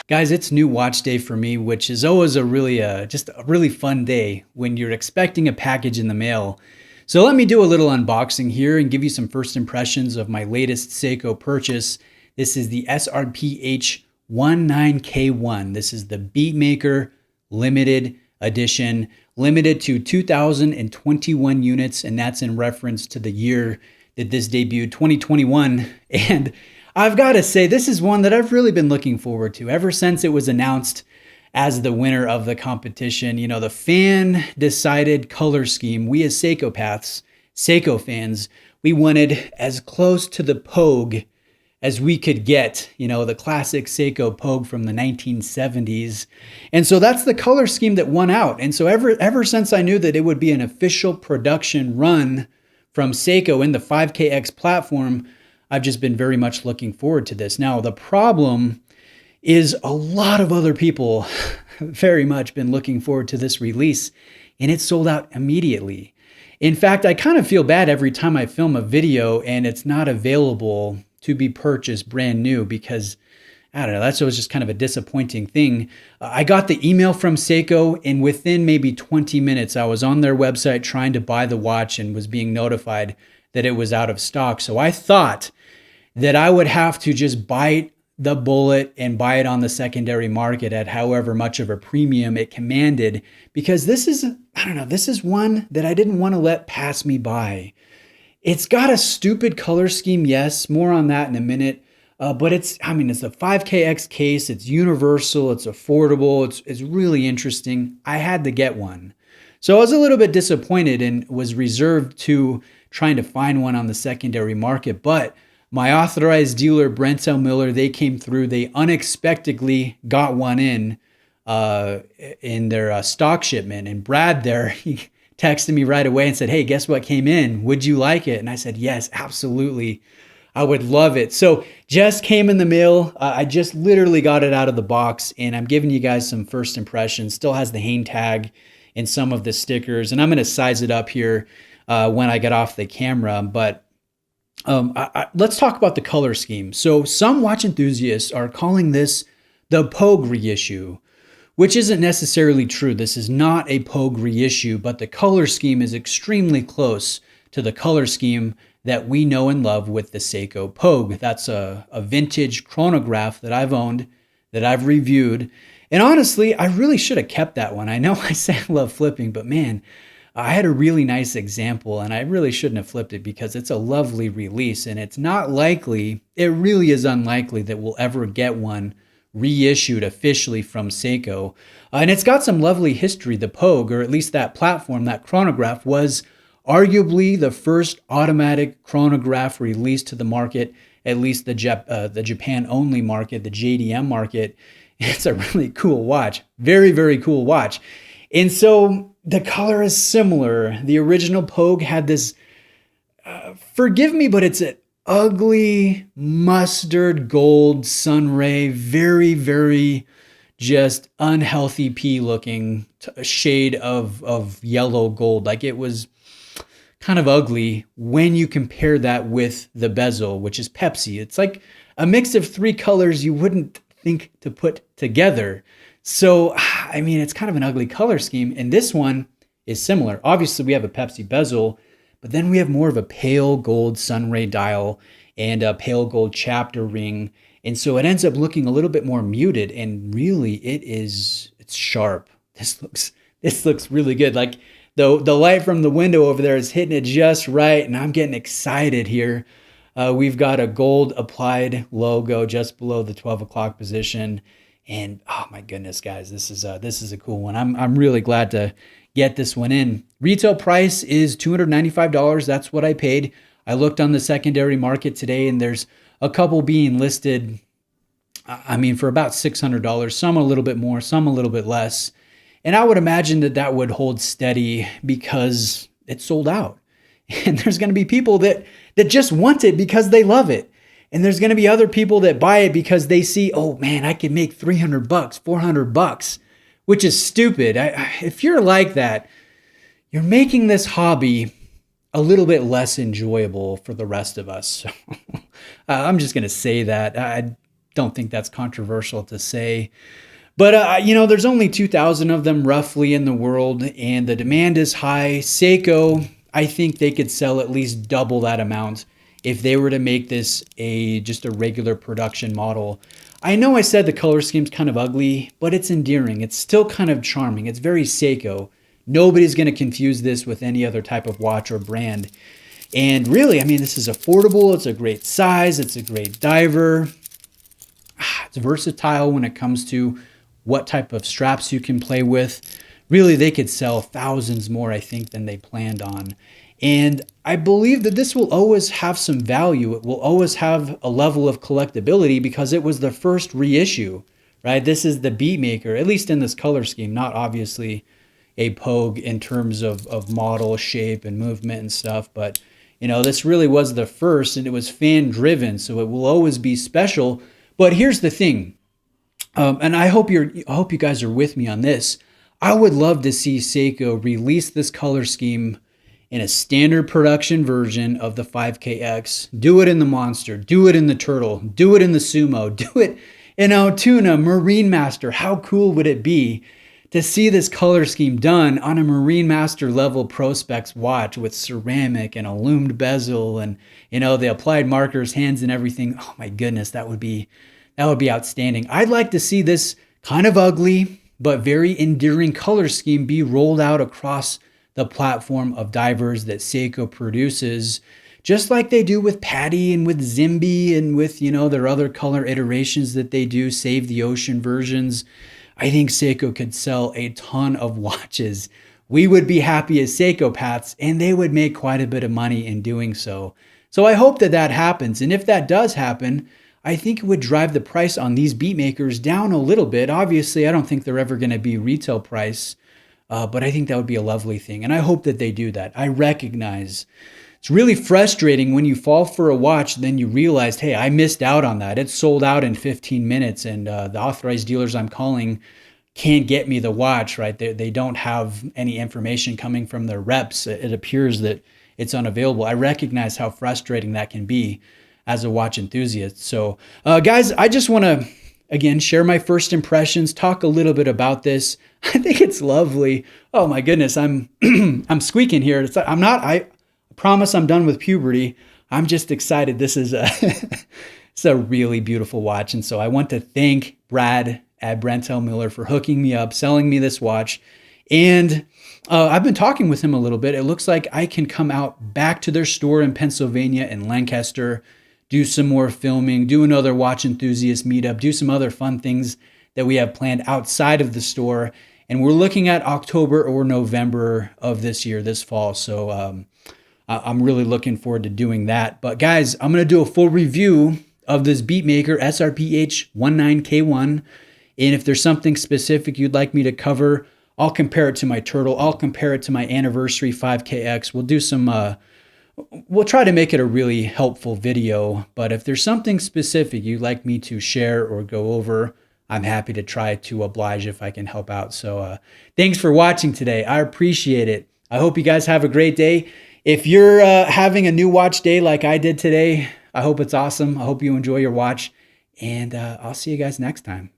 Guys, it's new watch day for me, which is always a really just a really fun day when you're expecting a package in the mail. So let me do a little unboxing here and give you some first impressions of my latest Seiko purchase. This is the SRPH19K1. This is the BEATMAKER limited edition, limited to 2,021 units, and that's in reference to the year that this debuted, 2021. And I've got to say, this is one that I've really been looking forward to ever since it was announced as the winner of the competition. You know, the fan-decided color scheme, we as Seikopaths, Seiko fans, we wanted as close to the Pogue as we could get, you know, the classic Seiko Pogue from the 1970s. And so that's the color scheme that won out. And so ever since I knew that it would be an official production run from Seiko in the 5KX platform, I've just been very much looking forward to this. Now, the problem is a lot of other people very much been looking forward to this release, and it sold out immediately. In fact, I kind of feel bad every time I film a video and it's not available to be purchased brand new because, I don't know, that's always just kind of a disappointing thing. I got the email from Seiko, and within maybe 20 minutes, I was on their website trying to buy the watch and was being notified that it was out of stock. So I thought that I would have to just bite the bullet and buy it on the secondary market at however much of a premium it commanded, because this is, I don't know, this is one that I didn't want to let pass me by. It's got a stupid color scheme, yes, more on that in a minute, but it's a 5KX case, it's universal, it's affordable, it's really interesting. I had to get one. So I was a little bit disappointed and was reserved to trying to find one on the secondary market, but my authorized dealer, Brent L Miller, they came through. They unexpectedly got one in their stock shipment. And Brad there, he texted me right away and said, "Hey, guess what came in? Would you like it?" And I said, "Yes, absolutely. I would love it." So just came in the mail. I just literally got it out of the box, and I'm giving you guys some first impressions. Still has the hang tag and some of the stickers. And I'm going to size it up here when I get off the camera. But let's talk about the color scheme. So some watch enthusiasts are calling this the Pogue reissue, which isn't necessarily true. This is not a Pogue reissue, but the color scheme is extremely close to the color scheme that we know and love with the Seiko Pogue. That's a vintage chronograph that I've owned, that I've reviewed. And honestly, I really should have kept that one. I know I say I love flipping, but man, I had a really nice example, and I really shouldn't have flipped it because it's a lovely release, and it's not likely, it really is unlikely that we'll ever get one reissued officially from Seiko. And it's got some lovely history. The Pogue, or at least that platform, that chronograph, was arguably the first automatic chronograph released to the market, at least the Japan-only market, the JDM market. It's a really cool watch. Very, very cool watch. And so the color is similar. The original Pogue had this, forgive me, but it's an ugly mustard gold sunray, very, very just unhealthy pea looking shade of yellow gold. Like, it was kind of ugly when you compare that with the bezel, which is Pepsi. It's like a mix of three colors you wouldn't think to put together. So, I mean, it's kind of an ugly color scheme. And this one is similar. Obviously, we have a Pepsi bezel, but then we have more of a pale gold sunray dial and a pale gold chapter ring. And so it ends up looking a little bit more muted. And really, it's sharp. This looks really good. Like, the light from the window over there is hitting it just right. And I'm getting excited here. We've got a gold applied logo just below the 12 o'clock position. And oh my goodness, guys, this is a cool one. I'm really glad to get this one in. Retail price is $295. That's what I paid. I looked on the secondary market today, and there's a couple being listed, for about $600. Some a little bit more, some a little bit less. And I would imagine that would hold steady because it's sold out. And there's going to be people that just want it because they love it. And there's going to be other people that buy it because they see, oh man, I can make $300, $400, which is stupid. If you're like that, you're making this hobby a little bit less enjoyable for the rest of us. So, I'm just going to say that. don't think that's controversial to say. But, there's only 2,000 of them roughly in the world, and the demand is high. Seiko, I think they could sell at least double that amount if they were to make this just a regular production model. I know I said the color scheme's kind of ugly, but it's endearing. It's still kind of charming. It's very Seiko. Nobody's going to confuse this with any other type of watch or brand. And really, this is affordable. It's a great size. It's a great diver. It's versatile when it comes to what type of straps you can play with. Really, they could sell thousands more, I think, than they planned on. And I believe that this will always have some value. It will always have a level of collectability because it was the first reissue, right? This is the BEATMAKER, at least in this color scheme, not obviously a Pogue in terms of model, shape, and movement and stuff. But, this really was the first, and it was fan-driven, so it will always be special. But here's the thing. And I hope you guys are with me on this. I would love to see Seiko release this color scheme in a standard production version of the 5KX. Do it in the Monster. Do it in the Turtle. Do it in the Sumo. Do it in Tuna, Marine Master. How cool would it be to see this color scheme done on a Marine Master level Prospex watch with ceramic and a loomed bezel and, the applied markers, hands and everything? Oh my goodness, that would be outstanding. I'd like to see this kind of ugly but very endearing color scheme be rolled out across the platform of divers that Seiko produces, just like they do with Patty and with Zimby and with, their other color iterations that they do, Save the Ocean versions. I think Seiko could sell a ton of watches. We would be happy as Seikopaths, and they would make quite a bit of money in doing so. So I hope that happens. And if that does happen, I think it would drive the price on these BEATMAKERs down a little bit. Obviously, I don't think they're ever going to be retail price, but I think that would be a lovely thing. And I hope that they do that. I recognize it's really frustrating when you fall for a watch, then you realize, hey, I missed out on that. It's sold out in 15 minutes, and the authorized dealers I'm calling can't get me the watch, right? They don't have any information coming from their reps. It appears that it's unavailable. I recognize how frustrating that can be as a watch enthusiast. So guys, I just want to, again, share my first impressions, talk a little bit about this. I think it's lovely. Oh my goodness, I'm squeaking here. I promise I'm done with puberty. I'm just excited. This is it's a really beautiful watch. And so I want to thank Brad at Brent L Miller for hooking me up, selling me this watch. And I've been talking with him a little bit. It looks like I can come out back to their store in Pennsylvania in Lancaster, do some more filming, do another watch enthusiast meetup, do some other fun things that we have planned outside of the store. And we're looking at October or November of this year, this fall. So I'm really looking forward to doing that. But guys, I'm going to do a full review of this BEATMAKER SRPH19K1. And if there's something specific you'd like me to cover, I'll compare it to my Turtle. I'll compare it to my anniversary 5KX. We'll do some... We'll try to make it a really helpful video, but if there's something specific you'd like me to share or go over, I'm happy to try to oblige if I can help out. So thanks for watching today. I appreciate it. I hope you guys have a great day. If you're having a new watch day like I did today, I hope it's awesome. I hope you enjoy your watch, and I'll see you guys next time.